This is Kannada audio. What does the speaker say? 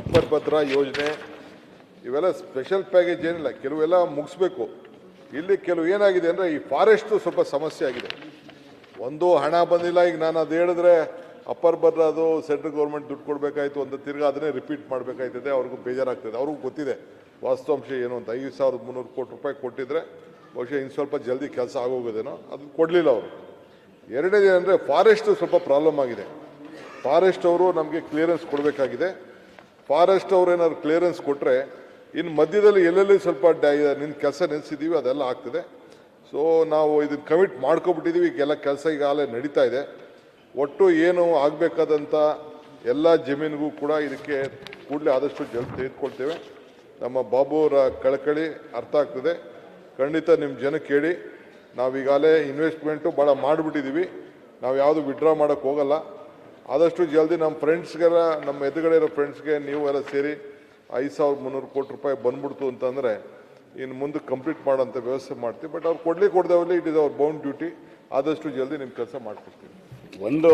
ಅಪ್ಪರ್ ಭದ್ರಾ ಯೋಜನೆ ಇವೆಲ್ಲ ಸ್ಪೆಷಲ್ ಪ್ಯಾಕೇಜ್ ಏನಿಲ್ಲ, ಕೆಲವೆಲ್ಲ ಮುಗಿಸ್ಬೇಕು. ಇಲ್ಲಿ ಕೆಲವು ಏನಾಗಿದೆ ಅಂದರೆ ಈ ಫಾರೆಸ್ಟು ಸ್ವಲ್ಪ ಸಮಸ್ಯೆ ಆಗಿದೆ. ಒಂದು ಹಣ ಬಂದಿಲ್ಲ. ಈಗ ನಾನು ಅದು ಹೇಳಿದ್ರೆ ಅಪ್ಪರ್ ಭದ್ರಾದು ಸೆಂಟ್ರಲ್ ಗೌರ್ಮೆಂಟ್ ದುಡ್ಡು ಕೊಡಬೇಕಾಯ್ತು ಅಂತ ತಿರ್ಗಿ ಅದನ್ನೇ ರಿಪೀಟ್ ಮಾಡಬೇಕಾಯ್ತದೆ. ಅವ್ರಿಗೂ ಬೇಜಾರಾಗ್ತದೆ. ಅವ್ರಿಗೂ ಗೊತ್ತಿದೆ ವಾಸ್ತವಾಂಶ ಏನು ಅಂತ. 5,300 ಕೋಟಿ ರೂಪಾಯಿ ಕೊಟ್ಟಿದ್ರೆ ಬಹುಶಃ ಇನ್ನು ಸ್ವಲ್ಪ ಜಲ್ದಿ ಕೆಲಸ ಆಗೋಗೋದೇನೋ, ಅದು ಕೊಡಲಿಲ್ಲ ಅವರು. ಎರಡನೇದು ಏನಂದರೆ ಫಾರೆಸ್ಟು ಸ್ವಲ್ಪ ಪ್ರಾಬ್ಲಮ್ ಆಗಿದೆ. ಫಾರೆಸ್ಟ್ ಅವರು ನಮಗೆ ಕ್ಲಿಯರೆನ್ಸ್ ಕೊಡಬೇಕಾಗಿದೆ. ಫಾರೆಸ್ಟ್ ಅವ್ರು ಏನಾದ್ರು ಕ್ಲಿಯರೆನ್ಸ್ ಕೊಟ್ಟರೆ ಇನ್ನು ಮಧ್ಯದಲ್ಲಿ ಎಲ್ಲೆಲ್ಲಿ ಸ್ವಲ್ಪ ನಿನ್ನ ಕೆಲಸ ನಿಲ್ಲಿಸಿದ್ದೀವಿ ಅದೆಲ್ಲ ಆಗ್ತದೆ. ಸೊ ನಾವು ಇದನ್ನು ಕಮಿಟ್ ಮಾಡ್ಕೊಬಿಟ್ಟಿದ್ದೀವಿ. ಈಗೆಲ್ಲ ಕೆಲಸ ಈಗಾಗಲೇ ನಡೀತಾ ಇದೆ. ಒಟ್ಟು ಏನು ಆಗಬೇಕಾದಂಥ ಎಲ್ಲ ಜಮೀನಿಗೂ ಕೂಡ ಇದಕ್ಕೆ ಕೂಡಲೇ ಆದಷ್ಟು ಜಲ್ದಿ ತೆಗೆದುಕೊಳ್ತೇವೆ. ನಮ್ಮ ಬಾಬು ಅವರ ಕಳಕಳಿ ಅರ್ಥ ಆಗ್ತದೆ. ಖಂಡಿತ ನಿಮ್ಮ ಜನಕ್ಕೆ ಹೇಳಿ, ನಾವೀಗಾಗಲೇ ಇನ್ವೆಸ್ಟ್ಮೆಂಟು ಭಾಳ ಮಾಡಿಬಿಟ್ಟಿದ್ದೀವಿ. ನಾವು ಯಾವುದು ವಿಡ್ರಾ ಮಾಡೋಕ್ಕೆ ಹೋಗಲ್ಲ. ಆದಷ್ಟು ಜಲ್ದಿ ನಮ್ಮ ಫ್ರೆಂಡ್ಸ್ಗೆಲ್ಲ, ನಮ್ಮ ಎದುರುಗಡೆ ಇರೋ ಫ್ರೆಂಡ್ಸ್ಗೆ ನೀವು ಎಲ್ಲ ಸೇರಿ 5,300 ಕೋಟಿ ರೂಪಾಯಿ ಬಂದ್ಬಿಡ್ತು ಅಂತಂದರೆ ಇನ್ನು ಮುಂದೆ ಕಂಪ್ಲೀಟ್ ಮಾಡೋಂಥ ವ್ಯವಸ್ಥೆ ಮಾಡ್ತೀವಿ. ಬಟ್ ಅವ್ರು ಕೊಡಲಿ ಕೊಡ್ದೇವಲ್ಲಿ it is our bound duty. ಆದಷ್ಟು ಜಲ್ದಿ ನಿಮ್ಮ ಕೆಲಸ ಮಾಡಿಕೊಡ್ತೀವಿ. ಒಂದು